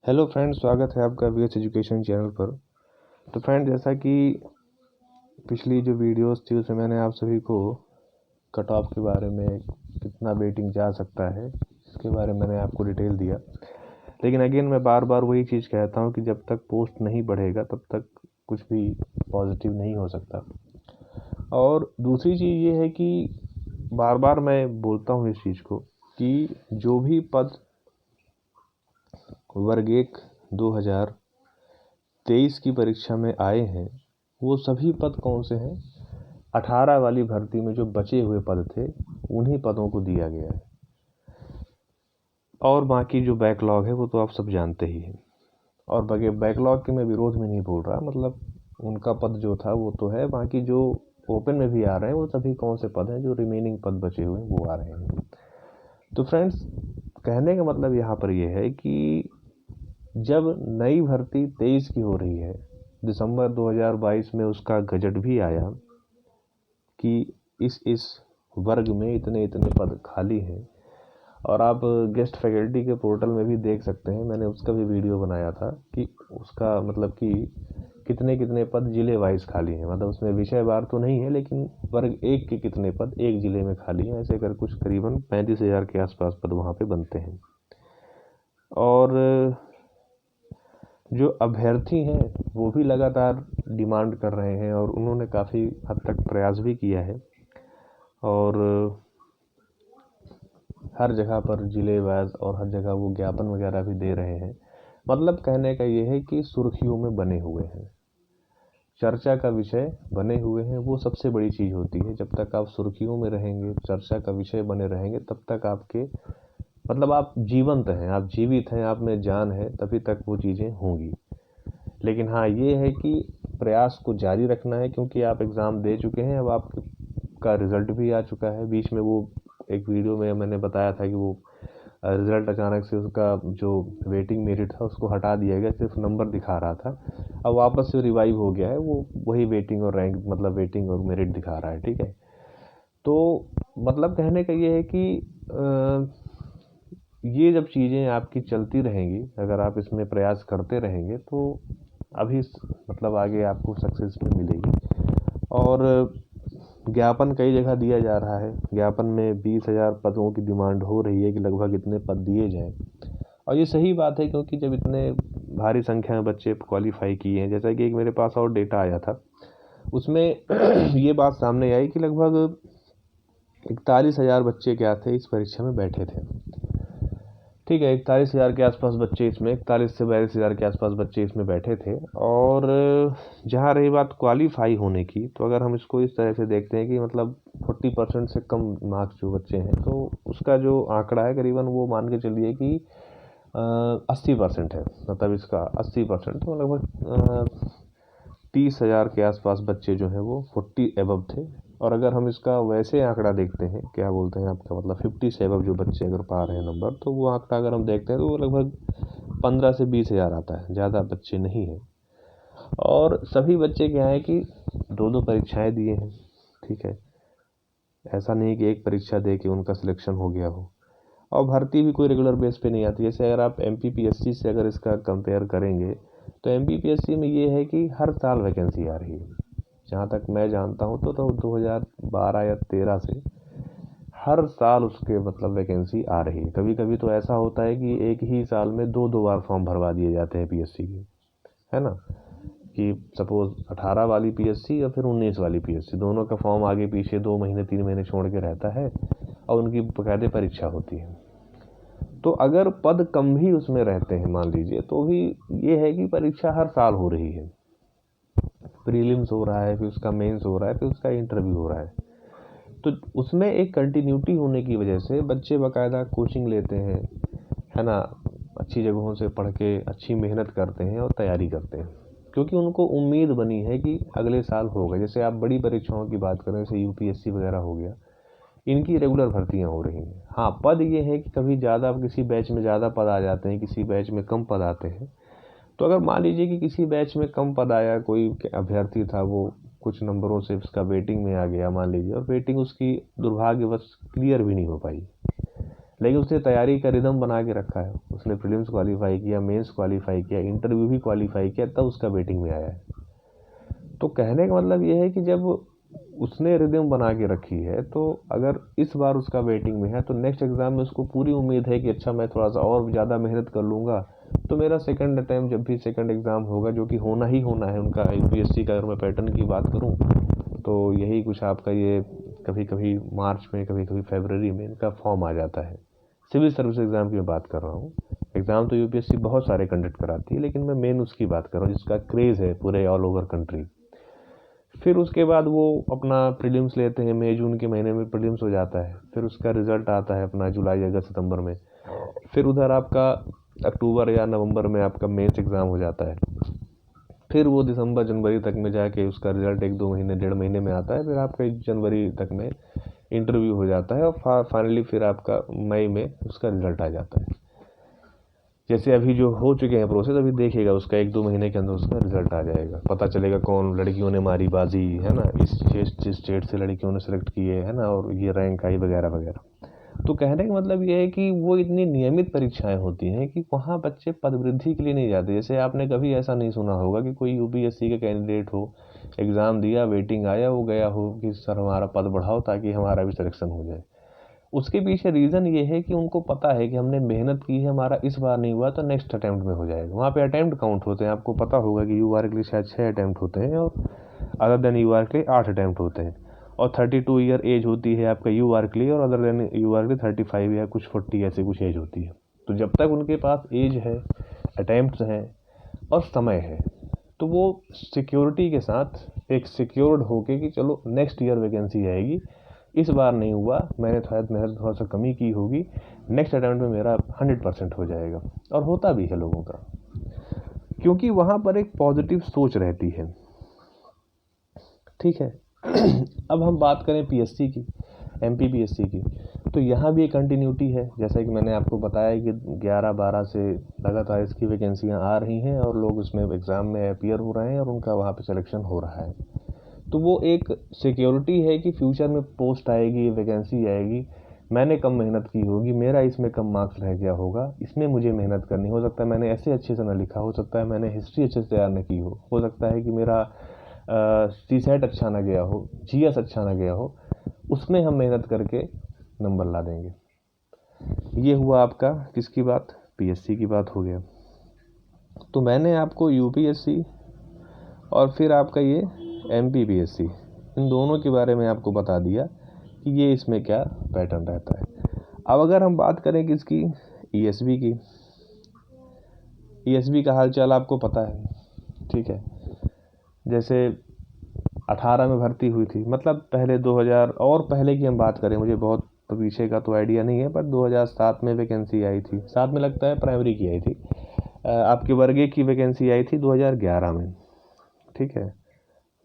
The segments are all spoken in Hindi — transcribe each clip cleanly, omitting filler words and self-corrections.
हेलो फ्रेंड्स, स्वागत है आपका वीएच एजुकेशन चैनल पर। तो फ्रेंड, जैसा कि पिछली जो वीडियोस थी उसमें मैंने आप सभी को कट ऑफ के बारे में, कितना वेटिंग जा सकता है, इसके बारे में मैंने आपको डिटेल दिया। लेकिन अगेन मैं बार बार वही चीज़ कहता हूँ कि जब तक पोस्ट नहीं बढ़ेगा तब तक कुछ भी पॉजिटिव नहीं हो सकता। और दूसरी चीज़ ये है कि बार बार मैं बोलता हूँ इस चीज़ को कि जो भी पद वर्ग 1 2023 की परीक्षा में आए हैं वो सभी पद कौन से हैं? 18 वाली भर्ती में जो बचे हुए पद थे उन्हीं पदों को दिया गया है। और बाकी जो बैकलॉग है वो तो आप सब जानते ही हैं। और बैकलॉग के मैं विरोध में नहीं बोल रहा, मतलब उनका पद जो था वो तो है, बाकी जो ओपन में भी आ रहे हैं वो सभी कौन से पद हैं जो रिमेनिंग पद बचे हुए हैं वो आ रहे हैं। तो फ्रेंड्स, कहने का मतलब यहाँ पर ये है कि जब नई भर्ती 23 की हो रही है, दिसंबर 2022 में उसका गजट भी आया कि इस वर्ग में इतने इतने पद खाली हैं, और आप गेस्ट फैकल्टी के पोर्टल में भी देख सकते हैं, मैंने उसका भी वीडियो बनाया था कि उसका मतलब कि कितने कितने पद जिले वाइज खाली हैं। मतलब उसमें विषय वार तो नहीं है, लेकिन वर्ग 1 के कितने पद एक जिले में खाली हैं, ऐसे कर कुछ करीबन 35,000 के आसपास पद वहाँ पे बनते हैं। और जो अभ्यर्थी हैं वो भी लगातार डिमांड कर रहे हैं और उन्होंने काफ़ी हद तक प्रयास भी किया है, और हर जगह पर जिले वाइज और हर जगह वो ज्ञापन वगैरह भी दे रहे हैं। मतलब कहने का ये है कि सुर्खियों में बने हुए हैं, चर्चा का विषय बने हुए हैं। वो सबसे बड़ी चीज़ होती है। जब तक आप सुर्खियों में रहेंगे, चर्चा का विषय बने रहेंगे, तब तक आपके मतलब आप जीवंत हैं, आप जीवित हैं, आप में जान है, तभी तक वो चीज़ें होंगी। लेकिन हाँ, ये है कि प्रयास को जारी रखना है, क्योंकि आप एग्ज़ाम दे चुके हैं, अब आपका रिज़ल्ट भी आ चुका है। बीच में वो एक वीडियो में मैंने बताया था कि वो रिज़ल्ट अचानक से उसका जो वेटिंग मेरिट था उसको हटा दिया गया, सिर्फ नंबर दिखा रहा था। अब वापस से रिवाइव हो गया है, वो वही वेटिंग और रैंक, मतलब वेटिंग और मेरिट दिखा रहा है। ठीक है, तो मतलब कहने का ये है कि ये जब चीज़ें आपकी चलती रहेंगी, अगर आप इसमें प्रयास करते रहेंगे, तो अभी मतलब आगे आपको सक्सेस भी मिलेगी। और ज्ञापन कई जगह दिया जा रहा है, ज्ञापन में 20,000 पदों की डिमांड हो रही है कि लगभग इतने पद दिए जाएं। और ये सही बात है, क्योंकि जब इतने भारी संख्या में बच्चे क्वालिफाई किए हैं, जैसा कि एक मेरे पास और डेटा आया था, उसमें ये बात सामने आई कि लगभग 41,000 बच्चे क्या थे इस परीक्षा में बैठे थे। ठीक है, 41,000 के आसपास बच्चे इसमें, 41 से 42,000 के आसपास बच्चे इसमें बैठे थे। और जहाँ रही बात क्वालिफाई होने की, तो अगर हम इसको इस तरह से देखते हैं कि मतलब 40% से कम मार्क्स जो बच्चे हैं, तो उसका जो आंकड़ा है करीबन वो मान के चलिए कि 80% है। मतलब इसका 80%, तो लगभग 30,000 के आसपास बच्चे जो हैं वो 40 एबव थे। और अगर हम इसका वैसे आंकड़ा देखते हैं, क्या बोलते हैं आपका मतलब 50 से एबव जो बच्चे अगर पा रहे हैं नंबर, तो वो आंकड़ा अगर हम देखते हैं तो वो लगभग 15 से 20,000 आता है, ज़्यादा बच्चे नहीं हैं। और सभी बच्चे क्या है कि दो दो परीक्षाएं दिए हैं। ठीक है, ऐसा नहीं कि एक परीक्षा दे के उनका सिलेक्शन हो गया हो। और भर्ती भी कोई रेगुलर बेस पे नहीं आती। जैसे अगर आप MPPSC से अगर इसका कंपेयर करेंगे, तो MPPSC में ये है कि हर साल वैकेंसी आ रही है। जहाँ तक मैं जानता हूँ तो 2012 या 13 से हर साल उसके मतलब वैकेंसी आ रही है। कभी कभी तो ऐसा होता है कि एक ही साल में दो दो बार फॉर्म भरवा दिए जाते हैं PSC के, है ना, कि सपोज 18 वाली PSC या फिर 19 वाली PSC, दोनों का फॉर्म आगे पीछे 2 महीने 3 महीने छोड़ के रहता है, और उनकी बकायदे परीक्षा होती है। तो अगर पद कम भी उसमें रहते हैं मान लीजिए, तो भी ये है कि परीक्षा हर साल हो रही है। प्रीलिम्स हो रहा है, फिर उसका मेंस हो रहा है, फिर उसका इंटरव्यू हो रहा है। तो उसमें एक कंटिन्यूटी होने की वजह से बच्चे बाकायदा कोचिंग लेते हैं, है ना, अच्छी जगहों से पढ़ के अच्छी मेहनत करते हैं और तैयारी करते हैं, क्योंकि उनको उम्मीद बनी है कि अगले साल होगा। जैसे आप बड़ी परीक्षाओं की बात करें, जैसे UPSC वगैरह हो गया, इनकी रेगुलर भर्तियां हो रही हैं। हाँ, पद ये है कि कभी ज़्यादा किसी बैच में ज़्यादा पद आ जाते हैं, किसी बैच में कम पद आते हैं। तो अगर मान लीजिए कि किसी बैच में कम पद आया, कोई अभ्यर्थी था वो कुछ नंबरों से उसका वेटिंग में आ गया मान लीजिए, और वेटिंग उसकी दुर्भाग्यवश क्लियर भी नहीं हो पाई, लेकिन उसने तैयारी का रिदम बना के रखा है, उसने प्रीलिम्स क्वालिफाई किया, मेंस क्वालिफाई किया, इंटरव्यू भी क्वालिफाई किया, तब उसका वेटिंग में आया है। तो कहने का मतलब ये है कि जब उसने रिदम बना के रखी है, तो अगर इस बार उसका वेटिंग में है तो नेक्स्ट एग्ज़ाम में उसको पूरी उम्मीद है कि अच्छा मैं थोड़ा सा और ज़्यादा मेहनत कर लूँगा, तो मेरा सेकंड अटैम्प्ट जब भी सेकंड एग्ज़ाम होगा, जो कि होना ही होना है उनका यूपीएससी का, अगर मैं पैटर्न की बात करूँ तो यही कुछ आपका ये कभी कभी मार्च में, कभी कभी फरवरी में इनका फॉर्म आ जाता है। सिविल सर्विस एग्ज़ाम की मैं बात कर रहा हूँ। एग्ज़ाम तो यूपीएससी बहुत सारे कंडक्ट कराती है, लेकिन मैं मेन उसकी बात कर रहा हूँ जिसका क्रेज़ है पूरे ऑल ओवर कंट्री। फिर उसके बाद वो अपना प्रीलिम्स लेते हैं, मई जून के महीने में प्रीलिम्स हो जाता है, फिर उसका रिज़ल्ट आता है अपना जुलाई अगस्त सितंबर में, फिर उधर आपका अक्टूबर या नवंबर में आपका मेंस एग्ज़ाम हो जाता है, फिर वो दिसंबर जनवरी तक में जाके उसका रिज़ल्ट 1-2 महीने 1.5 महीने में आता है, फिर आपका जनवरी तक में इंटरव्यू हो जाता है और फाइनली फिर आपका मई में उसका रिज़ल्ट आ जाता है। जैसे अभी जो हो चुके हैं प्रोसेस, अभी देखिएगा उसका 1-2 महीने के अंदर उसका रिजल्ट आ जाएगा, पता चलेगा कौन लड़कियों ने मारी बाजी, है ना, इस स्टेट से लड़कियों ने सेलेक्ट किए, है ना, और ये रैंक आई वगैरह वगैरह। तो कहने का मतलब ये है कि वो इतनी नियमित परीक्षाएं होती हैं कि वहाँ बच्चे पदवृद्धि के लिए नहीं जाते। जैसे आपने कभी ऐसा नहीं सुना होगा कि कोई यूपीएससी का कैंडिडेट हो, एग्ज़ाम दिया, वेटिंग आया, वो गया हो कि सर हमारा पद बढ़ाओ ताकि हमारा भी सिलेक्शन हो जाए। उसके पीछे रीज़न ये है कि उनको पता है कि हमने मेहनत की है, हमारा इस बार नहीं हुआ तो नेक्स्ट अटैम्प्ट में हो जाएगा। वहाँ पे अटैम्प्ट काउंट होते हैं, आपको पता होगा कि यूआर के लिए शायद 6 अटैम्प्ट होते हैं और अदर देन यूआर के 8 अटैम्प्ट होते हैं, और 32 ईयर एज होती है आपका यूआर के लिए, और अदर देन यूआर के 35 या कुछ 40 ऐसे कुछ एज होती है। तो जब तक उनके पास एज है, अटैम्प्ट्स हैं और समय है, तो वो सिक्योरिटी के साथ एक सिक्योर्ड होके कि चलो नेक्स्ट ईयर वैकेंसी आएगी, इस बार नहीं हुआ, मैंने मेहनत थोड़ा सा कमी की होगी, नेक्स्ट अटैम्प्ट में मेरा 100% हो जाएगा। और होता भी है लोगों का, क्योंकि वहाँ पर एक पॉजिटिव सोच रहती है। ठीक है। अब हम बात करें पीएससी की, एमपीपीएससी की, तो यहाँ भी एक कंटिन्यूटी है। जैसा कि मैंने आपको बताया कि 11-12 से लगातार इसकी वैकेंसियाँ आ रही हैं और लोग उसमें एग्ज़ाम में अपीयर हो रहे हैं और उनका वहाँ पे सिलेक्शन हो रहा है। तो वो एक सिक्योरिटी है कि फ्यूचर में पोस्ट आएगी, वैकेंसी आएगी, मैंने कम मेहनत की होगी, मेरा इसमें कम मार्क्स रह गया होगा, इसमें मुझे मेहनत करनी, हो सकता है मैंने ऐसे अच्छे से ना लिखा, हो सकता है मैंने हिस्ट्री अच्छे से तैयार न की हो सकता है कि मेरा सीसेट अच्छा ना गया हो, जीएस अच्छा ना गया हो, उसमें हम मेहनत करके नंबर ला देंगे। ये हुआ आपका किसकी बात, पीएससी की बात हो गया। तो मैंने आपको यूपीएससी और फिर आपका ये एमपीपीएससी, इन दोनों के बारे में आपको बता दिया कि ये इसमें क्या पैटर्न रहता है। अब अगर हम बात करें किसकी, ईएसबी की, ईएसबी का हालचाल आपको पता है। ठीक है, जैसे 18 में भर्ती हुई थी, मतलब पहले 2000 और पहले की हम बात करें, मुझे बहुत पीछे का तो आइडिया नहीं है, पर 2007 में वैकेंसी आई थी, 7 में लगता है प्राइमरी की आई थी, आपके वर्गे की वैकेंसी आई थी 2011 में। ठीक है,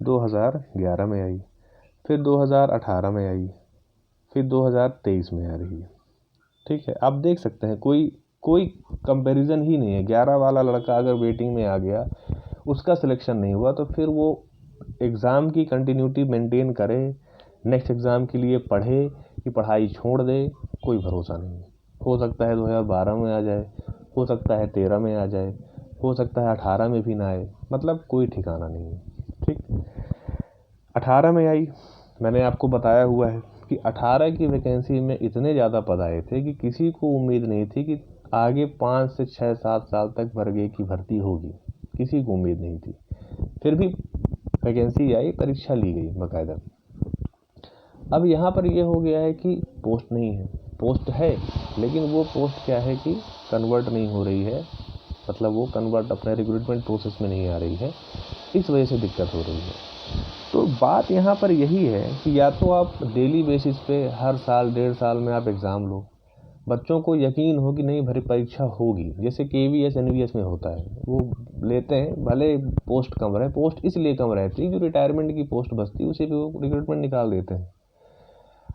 2011 में आई, फिर 2018 में आई, फिर 2023 में आ रही है। ठीक है, आप देख सकते हैं कोई कंपैरिजन ही नहीं है। 11 वाला लड़का अगर वेटिंग में आ गया, उसका सिलेक्शन नहीं हुआ, तो फिर वो एग्ज़ाम की कंटिन्यूटी मेंटेन करे, नेक्स्ट एग्ज़ाम के लिए पढ़े कि पढ़ाई छोड़ दे, कोई भरोसा नहीं है। हो सकता है 2012 में आ जाए, हो सकता है 13 में आ जाए, हो सकता है 18 में भी ना आए, मतलब कोई ठिकाना नहीं है। ठीक, 18 में आई, मैंने आपको बताया हुआ है कि 18 की वैकेंसी में इतने ज़्यादा पद आए थे कि किसी को उम्मीद नहीं थी कि आगे 5 से 6-7 साल तक वर्गे की भर्ती होगी, किसी को उम्मीद नहीं थी। फिर भी वैकेंसी आई, परीक्षा ली गई बाकायदा। अब यहाँ पर ये हो गया है कि पोस्ट नहीं है, पोस्ट है लेकिन वो पोस्ट क्या है कि कन्वर्ट नहीं हो रही है, मतलब वो कन्वर्ट अपने रिक्रूटमेंट प्रोसेस में नहीं आ रही है, इस वजह से दिक्कत हो रही है। तो बात यहाँ पर यही है कि या तो आप डेली बेसिस पे हर साल 1.5 साल में आप एग्ज़ाम लो, बच्चों को यकीन हो कि नहीं भरी परीक्षा होगी, जैसे केवीएस एनवीएस में होता है, वो लेते हैं, भले पोस्ट कम रहे, पोस्ट इसलिए कम रहती है जो रिटायरमेंट की पोस्ट बचती है उसी पे वो रिक्रूटमेंट निकाल देते हैं।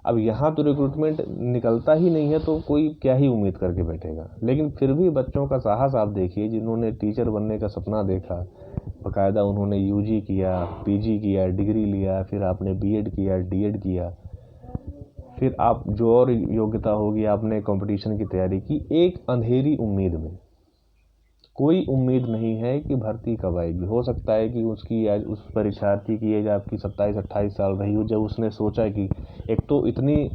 अब यहाँ तो रिक्रूटमेंट निकलता ही नहीं है, तो कोई क्या ही उम्मीद करके बैठेगा। लेकिन फिर भी बच्चों का साहस आप देखिए, जिन्होंने टीचर बनने का सपना देखा, बाकायदा उन्होंने यूजी किया, पीजी किया, डिग्री लिया, फिर आपने बीएड किया, डीएड किया, फिर आप जो और योग्यता होगी, आपने कंपटीशन की तैयारी की, एक अंधेरी उम्मीद में, कोई उम्मीद नहीं है कि भर्ती कब आएगी। हो सकता है कि उसकी एज, उस परीक्षार्थी की एज आपकी 27-28 साल रही हो जब उसने सोचा कि एक तो इतनी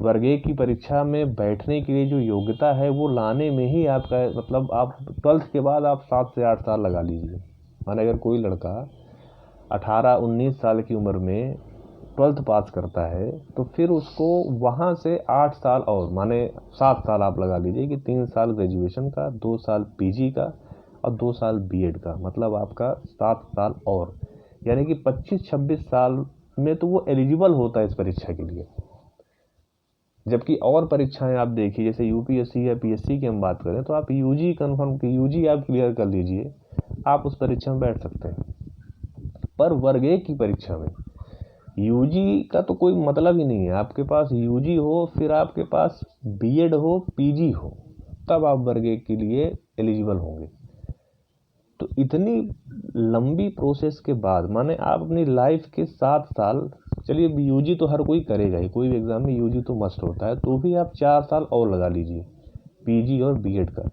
वर्ग एक की परीक्षा में बैठने के लिए जो योग्यता है वो लाने में ही आपका, मतलब आप 12th के बाद आप 7 से 8 साल लगा लीजिए। माने अगर कोई लड़का 18-19 साल की उम्र में 12th पास करता है तो फिर उसको वहाँ से 8 साल और, माने 7 साल आप लगा लीजिए कि 3 साल ग्रेजुएशन का, 2 साल पीजी का और 2 साल बीएड का, मतलब आपका 7 साल और, यानी कि 25-26 साल में तो वो एलिजिबल होता है इस परीक्षा के लिए। जबकि और परीक्षाएं आप देखिए, जैसे यूपीएससी या पीएससी की हम बात करें तो आप यूजी कन्फर्म, यूजी आप क्लियर कर लीजिए, आप उस परीक्षा में बैठ सकते हैं। पर वर्ग एक की परीक्षा में यूजी का तो कोई मतलब ही नहीं है। आपके पास यूजी हो, फिर आपके पास बीएड हो, पीजी हो, तब आप वर्ग एक के लिए एलिजिबल होंगे। तो इतनी लंबी प्रोसेस के बाद, माने आप अपनी लाइफ के 7 साल, चलिए यूजी तो हर कोई करेगा ही, कोई भी एग्जाम में यूजी तो मस्ट होता है, तो भी आप 4 साल और लगा लीजिए पीजी और बीएड का।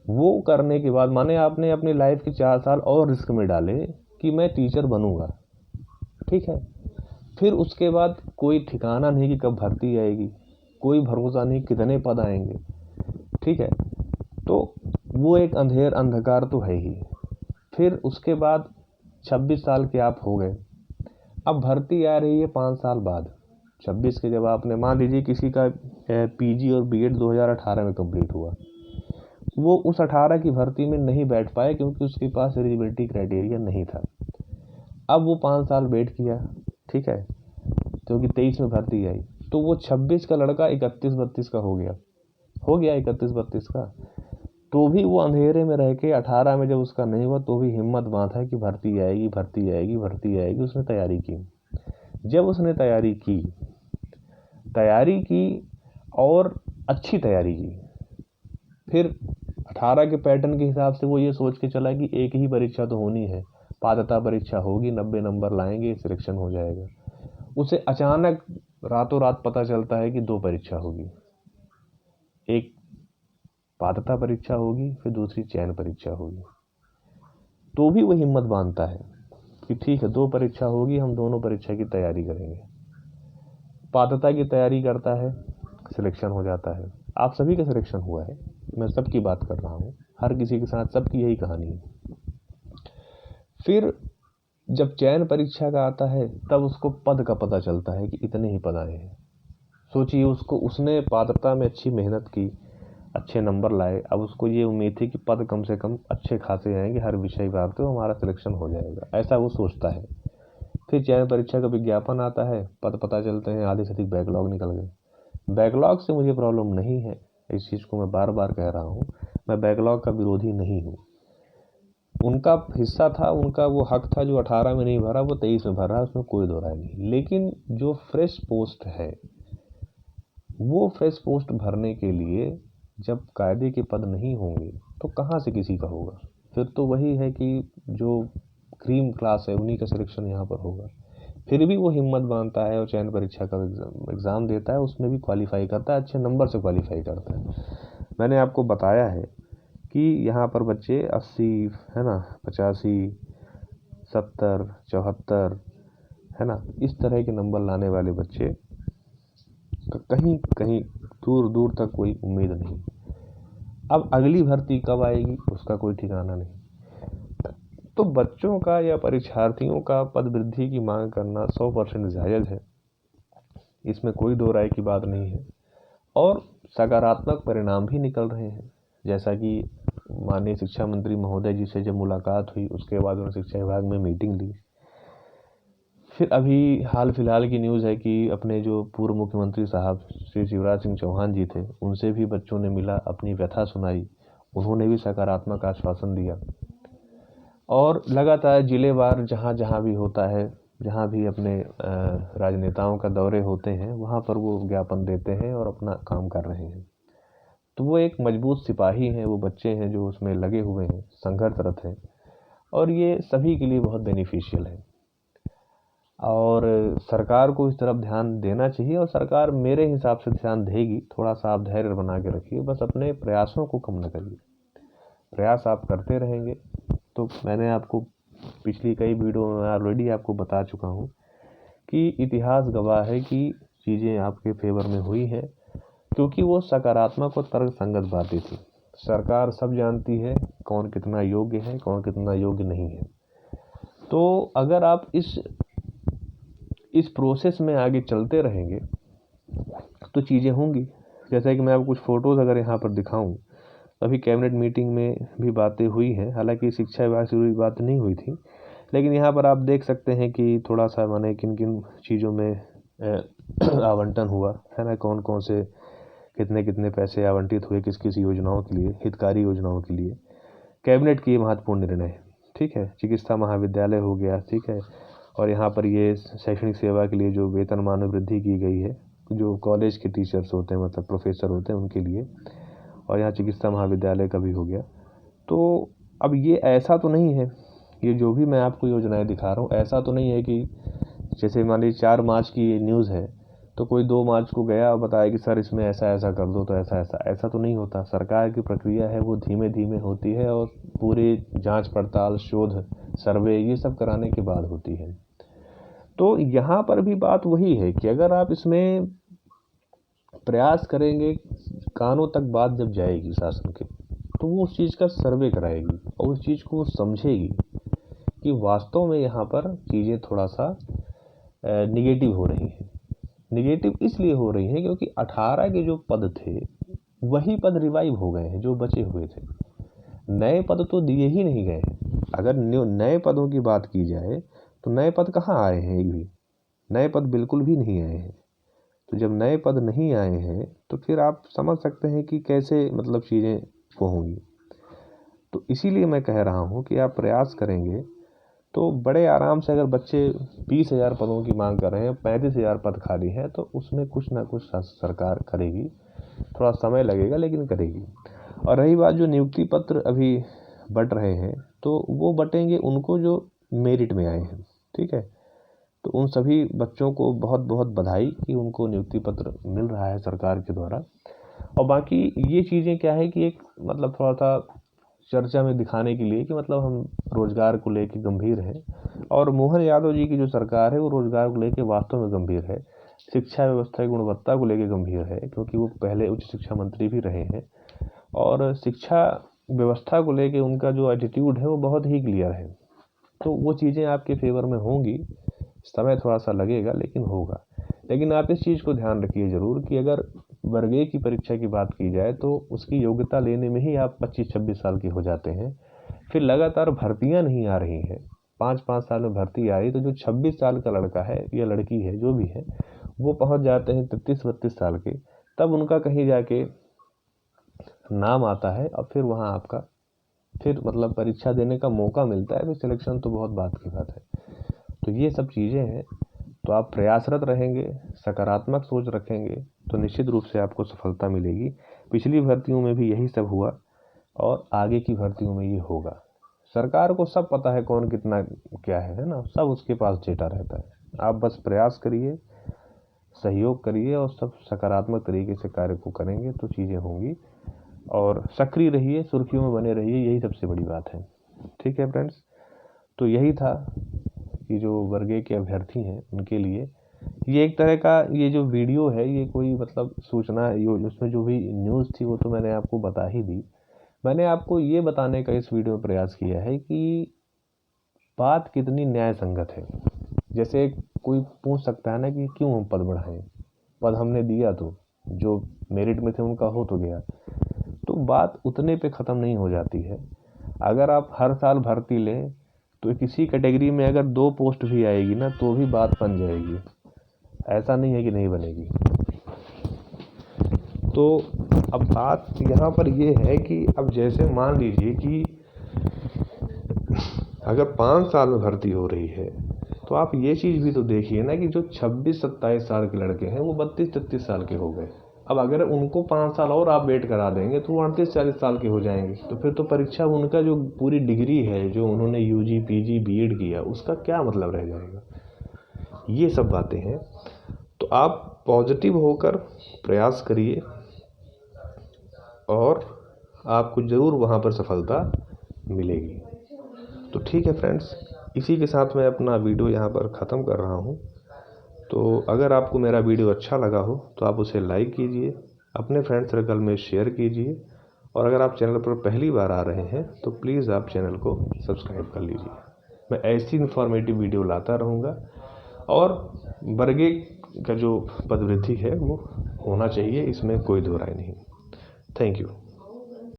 वो करने के बाद माने आपने अपनी लाइफ के 4 साल और रिस्क में डाले कि मैं टीचर बनूंगा, ठीक है। फिर उसके बाद कोई ठिकाना नहीं कि कब भर्ती आएगी, कोई भरोसा नहीं कितने पद आएंगे, ठीक है। तो वो एक अंधकार तो है ही। फिर उसके बाद 26 साल के आप हो गए, अब भर्ती आ रही है 5 साल बाद। 26 के जब आपने, मान लीजिए किसी का पीजी और बीएड 2018 में कंप्लीट हुआ, वो उस 18 की भर्ती में नहीं बैठ पाए क्योंकि उसके पास एलिजिबिलिटी क्राइटेरिया नहीं था। अब वो 5 साल वेट किया, ठीक है, क्योंकि 23 में भर्ती आई, तो वो 26 का लड़का 31-32 का हो गया 31-32 का, तो भी वो अंधेरे में रह के 18 में जब उसका नहीं हुआ तो भी हिम्मत बांधा कि भर्ती आएगी, भर्ती आएगी, भर्ती आएगी। उसने तैयारी की। जब उसने तैयारी की और अच्छी तैयारी की, फिर 18 के पैटर्न के हिसाब से वो ये सोच के चला कि एक ही परीक्षा तो होनी है, पात्रता परीक्षा होगी, 90 नंबर लाएंगे, सिलेक्शन हो जाएगा। उसे अचानक रातों रात पता चलता है कि 2 परीक्षा होगी, एक पात्रता परीक्षा होगी, फिर दूसरी चयन परीक्षा होगी। तो भी वो हिम्मत बांधता है कि ठीक है 2 परीक्षा होगी, हम दोनों परीक्षा की तैयारी करेंगे। पात्रता की तैयारी करता है, सिलेक्शन हो जाता है। आप सभी का सिलेक्शन हुआ है, मैं सबकी बात कर रहा हूँ, हर किसी के साथ सबकी यही कहानी है। फिर जब चयन परीक्षा का आता है तब उसको पद का पता चलता है कि इतने ही पद आए हैं। सोचिए, उसने पात्रता में अच्छी मेहनत की, अच्छे नंबर लाए, अब उसको ये उम्मीद थी कि पद कम से कम अच्छे खासे आएंगे, हर विषय बार तो हमारा सिलेक्शन हो जाएगा, ऐसा वो सोचता है। फिर चयन परीक्षा का विज्ञापन आता है, पद पता चलते हैं, आधे से अधिक बैकलॉग निकल गए। बैकलॉग से मुझे प्रॉब्लम नहीं है, इस चीज़ को मैं बार बार कह रहा हूँ, मैं बैकलॉग का विरोधी नहीं हूँ। उनका हिस्सा था, उनका वो हक था, जो 18 में नहीं भरा वो 23 में भरा, उसमें कोई दो राय नहीं। लेकिन जो फ्रेश पोस्ट है, वो फ्रेश पोस्ट भरने के लिए जब कायदे के पद नहीं होंगे तो कहाँ से किसी का होगा। फिर तो वही है कि जो क्रीम क्लास है उन्हीं का सिलेक्शन यहाँ पर होगा। फिर भी वो हिम्मत बांधता है और चयन परीक्षा का एग्ज़ाम देता है, उसमें भी क्वालिफाई करता है, अच्छे नंबर से क्वालिफाई करता है। मैंने आपको बताया है कि यहाँ पर बच्चे 80, है ना, 85, 70, 74, है ना, इस तरह के नंबर लाने वाले बच्चे कहीं कहीं दूर दूर तक कोई उम्मीद नहीं। अब अगली भर्ती कब आएगी उसका कोई ठिकाना नहीं। तो बच्चों का या परीक्षार्थियों का पद वृद्धि की मांग करना 100% जायज़ है, इसमें कोई दो राय की बात नहीं है। और सकारात्मक परिणाम भी निकल रहे हैं, जैसा कि माननीय शिक्षा मंत्री महोदय जी से जब मुलाकात हुई उसके बाद उन्होंने शिक्षा विभाग में मीटिंग ली। फिर अभी हाल फिलहाल की न्यूज़ है कि अपने जो पूर्व मुख्यमंत्री साहब श्री शिवराज सिंह चौहान जी थे, उनसे भी बच्चों ने मिला, अपनी व्यथा सुनाई, उन्होंने भी सकारात्मक आश्वासन दिया। और लगातार जिलेवार जहाँ जहाँ भी होता है, जहाँ भी अपने राजनेताओं का दौरे होते हैं, वहाँ पर वो ज्ञापन देते हैं और अपना काम कर रहे हैं। तो वो एक मजबूत सिपाही हैं, वो बच्चे हैं जो उसमें लगे हुए हैं, संघर्षरत हैं, और ये सभी के लिए बहुत बेनिफिशियल है। और सरकार को इस तरफ ध्यान देना चाहिए, और सरकार मेरे हिसाब से ध्यान देगी। थोड़ा सा आप धैर्य बना के रखिए, बस अपने प्रयासों को कम न करिए। प्रयास आप करते रहेंगे तो मैंने आपको पिछली कई वीडियो में ऑलरेडी आपको बता चुका हूँ कि इतिहास गवाह है कि चीज़ें आपके फेवर में हुई हैं, क्योंकि वो सकारात्मक और तर्कसंगत बातें थी। सरकार सब जानती है कौन कितना योग्य है, कौन कितना योग्य नहीं है। तो अगर आप इस प्रोसेस में आगे चलते रहेंगे तो चीज़ें होंगी। जैसा कि मैं आपको कुछ फ़ोटोज़ अगर यहाँ पर दिखाऊं, अभी कैबिनेट मीटिंग में भी बातें हुई हैं, हालांकि शिक्षा विभाग से जुड़ी बात नहीं हुई थी, लेकिन यहाँ पर आप देख सकते हैं कि थोड़ा सा माने किन किन चीज़ों में आवंटन हुआ है ना, कौन कौन से कितने कितने पैसे आवंटित हुए किस किस योजनाओं के लिए, हितकारी योजनाओं के लिए। कैबिनेट की महत्वपूर्ण निर्णय है, ठीक है। चिकित्सा महाविद्यालय हो गया, ठीक है, और यहाँ पर ये शैक्षणिक सेवा के लिए जो वेतनमान में वृद्धि की गई है, जो कॉलेज के टीचर्स होते हैं, मतलब प्रोफेसर होते हैं, उनके लिए, और यहाँ चिकित्सा महाविद्यालय का भी हो गया। तो अब ये ऐसा तो नहीं है, ये जो भी मैं आपको योजनाएं दिखा रहा हूँ, ऐसा तो नहीं है कि जैसे मान लीजिए 4 मार्च की ये न्यूज़ है तो कोई 2 मार्च को गया और बताया कि सर इसमें ऐसा ऐसा कर दो, तो ऐसा तो नहीं होता। सरकार की प्रक्रिया है वो धीमे धीमे होती है, और पूरी जांच पड़ताल, शोध, सर्वे, ये सब कराने के बाद होती है। तो यहाँ पर भी बात वही है कि अगर आप इसमें प्रयास करेंगे, कानों तक बात जब जाएगी शासन के, तो वो उस चीज़ का सर्वे कराएगी और उस चीज़ को वो समझेगी कि वास्तव में यहाँ पर चीज़ें थोड़ा सा निगेटिव हो रही हैं। निगेटिव इसलिए हो रही हैं क्योंकि 18 के जो पद थे वही पद रिवाइव हो गए हैं, जो बचे हुए थे। नए पद तो दिए ही नहीं गए हैं। अगर नए पदों की बात की जाए तो नए पद कहाँ आए हैं, एक भी नए पद बिल्कुल भी नहीं आए हैं। तो जब नए पद नहीं आए हैं तो फिर आप समझ सकते हैं कि कैसे मतलब चीज़ें वो होंगी। तो इसीलिए मैं कह रहा हूँ कि आप प्रयास करेंगे तो बड़े आराम से, अगर बच्चे 20,000 पदों की मांग कर रहे हैं, 35,000 पद खाली हैं, तो उसमें कुछ ना कुछ सरकार करेगी। थोड़ा समय लगेगा लेकिन करेगी। और रही बात जो नियुक्ति पत्र अभी बंट रहे हैं, तो वो बटेंगे उनको जो मेरिट में आए हैं, ठीक है। तो उन सभी बच्चों को बहुत बहुत बधाई कि उनको नियुक्ति पत्र मिल रहा है सरकार के द्वारा। और बाकी ये चीज़ें क्या है कि एक मतलब थोड़ा सा चर्चा में दिखाने के लिए कि मतलब हम रोजगार को लेकर गंभीर हैं, और मोहन यादव जी की जो सरकार है वो रोजगार को लेकर वास्तव में गंभीर है। शिक्षा व्यवस्था की गुणवत्ता को लेकर गंभीर है, क्योंकि वो पहले उच्च शिक्षा मंत्री भी रहे हैं, और शिक्षा व्यवस्था को लेकर उनका जो एटीट्यूड है वो बहुत ही क्लियर है। तो वो चीज़ें आपके फेवर में होंगी, समय थोड़ा सा लगेगा लेकिन होगा। लेकिन आप इस चीज़ को ध्यान रखिए ज़रूर कि अगर वर्ग ए की परीक्षा की बात की जाए तो उसकी योग्यता लेने में ही आप 25-26 साल के हो जाते हैं। फिर लगातार भर्तियां नहीं आ रही हैं, 5-5 साल में भर्ती आ रही, तो जो 26 साल का लड़का है या लड़की है जो भी है, वो पहुंच जाते हैं 33-32 साल के, तब उनका कहीं जाके नाम आता है, और फिर वहाँ आपका फिर मतलब परीक्षा देने का मौका मिलता है, फिर सिलेक्शन तो बहुत बात की बात है। तो ये सब चीज़ें हैं। तो आप प्रयासरत रहेंगे, सकारात्मक सोच रखेंगे तो निश्चित रूप से आपको सफलता मिलेगी। पिछली भर्तियों में भी यही सब हुआ और आगे की भर्तियों में ये होगा। सरकार को सब पता है कौन कितना क्या है ना, सब उसके पास डेटा रहता है। आप बस प्रयास करिए, सहयोग करिए, और सब सकारात्मक तरीके से कार्य को करेंगे तो चीज़ें होंगी। और सक्रिय रहिए, सुर्खियों में बने रहिए, यही सबसे बड़ी बात है। ठीक है फ्रेंड्स, तो यही था कि जो वर्ग ए के अभ्यर्थी हैं उनके लिए ये एक तरह का ये जो वीडियो है, ये कोई मतलब सूचना, उसमें जो भी न्यूज़ थी वो तो मैंने आपको बता ही दी। मैंने आपको ये बताने का इस वीडियो में प्रयास किया है कि बात कितनी न्याय संगत है। जैसे कोई पूछ सकता है ना कि क्यों हम पद बढ़ाएं, पद हमने दिया तो जो मेरिट में थे उनका हो तो गया। तो बात उतने पे ख़त्म नहीं हो जाती है। अगर आप हर साल भर्ती लें तो किसी कैटेगरी में अगर 2 पोस्ट भी आएगी ना तो भी बात बन जाएगी, ऐसा नहीं है कि नहीं बनेगी। तो अब बात यहाँ पर ये है कि अब जैसे मान लीजिए कि अगर 5 साल में भर्ती हो रही है तो आप ये चीज़ भी तो देखिए ना कि जो 26-27 साल के लड़के हैं वो 32-33 साल के हो गए। अब अगर उनको 5 साल और आप वेट करा देंगे तो वो 38-40 साल के हो जाएंगे। तो फिर तो परीक्षा उनका जो पूरी डिग्री है, जो उन्होंने यूजी, पीजी, बीएड किया, उसका क्या मतलब रह जाएगा। ये सब बातें हैं। तो आप पॉजिटिव होकर प्रयास करिए और आपको ज़रूर वहाँ पर सफलता मिलेगी। तो ठीक है फ्रेंड्स, इसी के साथ मैं अपना वीडियो यहाँ पर ख़त्म कर रहा हूँ। तो अगर आपको मेरा वीडियो अच्छा लगा हो तो आप उसे लाइक कीजिए, अपने फ्रेंड सर्कल में शेयर कीजिए, और अगर आप चैनल पर पहली बार आ रहे हैं तो प्लीज़ आप चैनल को सब्सक्राइब कर लीजिए। मैं ऐसी इन्फॉर्मेटिव वीडियो लाता रहूँगा, और बरगे का जो पदवृद्धि है वो होना चाहिए, इसमें कोई दो राय नहीं। Thank you.